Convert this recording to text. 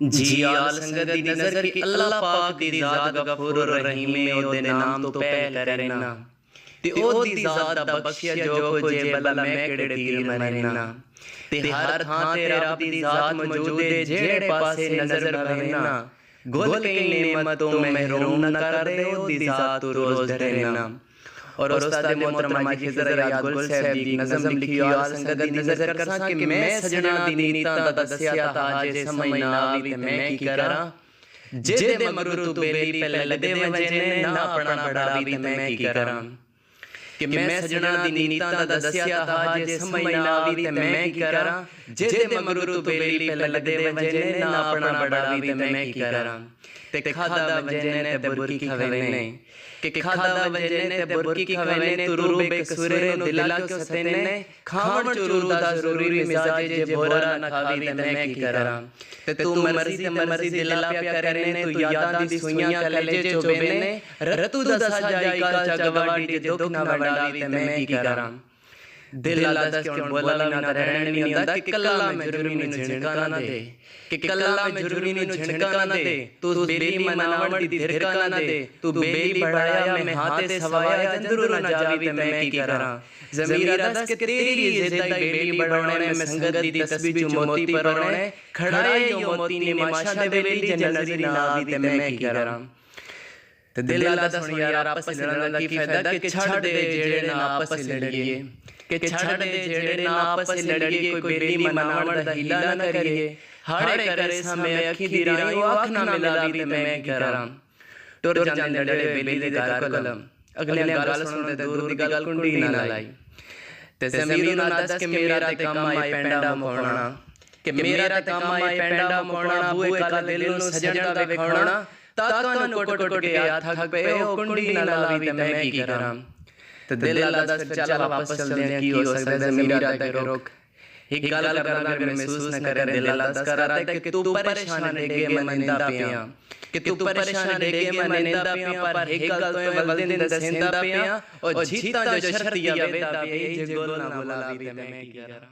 जी आल संगत दी नजर की अल्लाह पाक दी ज़ात गफूर और रहीम है ओदे नाम तो पहल करना ते ओ दी ज़ात दा बख्शिया जो को जे भला मैं केड़े तीर मरेना ते हर थां ते रब दी ज़ात मौजूद है जेड़े पासे नजर भवेना गुल कई नेमतों महरूम न कर दे ओ दी ज़ात तू रोज डरेना। और उस्ताद मोहतरम माजी ज़रा याद गुल साहब दी नज़म लिखी आल संगत दी नजर कर सा कि मैं सजना दी नीता दा दस्या ता जे समय ना आवी ते मैं की करा जे दे मगरू तू बेली पे लगदे वजने ना अपना बड़ावी ते मैं की करा कि मैं सजना दी नीता दा दस्या ता जे समय ना आवी ते मैं की करा जे दे मगरू तू बेली पे लगदे वजने ना अपना बड़ावी ते मैं की करा ते खादा वजने ते बुरकी खवेने कि खादा वजने ते बुरकी खवेने तू रूबे कसूरे नो दिला क्यों सतेने खावण चुरूदा जरूरी मिजाज जे भोरा न खावी ते मैं की करा ते तू मर्जी दिला प्या करने तू यादां दी सुइयां कलेजे चोबेने रतू दा सजाई का जगवाड़ी जे दुख ना वंडावी ते मैं की करा दिल दस क्यों बोला ना रहने नहीं होंदा कि कल्ला में जुर्मी नु झिणका ना दे कि कल्ला में जुर्मी नु झिणका ना दे तू बेली मनावण दी धिरका ना दे तू बेली बढ़ाया मैं हाथे सवाया जंदरू ना जावी ते मैं की करा ज़मीरा दस के तेरी ज़िद्दा बेली बढ़ाने में संगत दी तस्बीह जो मोती परोने खड़ाए यो मोती ने माशा दे बेली जे नजरी ना आवी ते मैं की करा ते दिल दा सुन यार आपस लड़न दा की फायदा कि छड़ दे जेड़े ना आपस लड़िए कि छड़ दे जेड़े ना आपस लड़िए कोई बेली मनावण दा हीला ना करिए हाड़े करे समय अखी दी राई आँख ना मिलावी ते मैं की करा टुर जांदे लड़े बेली दे घर कलम अगले गल सुन ते दूर दी गल कुंडी ना लाई ते ज़मीर ना दस के मेरा ते काम आई पेंडा मोखोना कि मेरा ते काम आई पेंडा मोखोना बुए का दिल नु सजण दा वेखोना ताका नु कोट कोट के आ थक पे ओ कुंडी ना लावी ते मैं की करा ते दिल दस फिर चल वापस चलदे हैं की हो सकदा ज़मीरा ते रोक एक गल करना अगर महसूस न करे दिल दस करा ते कि तू परेशान रहेगे मैं निंदा पिया कि तू परेशान रहेगे मैं निंदा पिया पर एक गल तो वलदिन दसेंदा पिया और जीता जो शर्त या वेदा पे जे गोल ना बुलावी ते मैं की करा।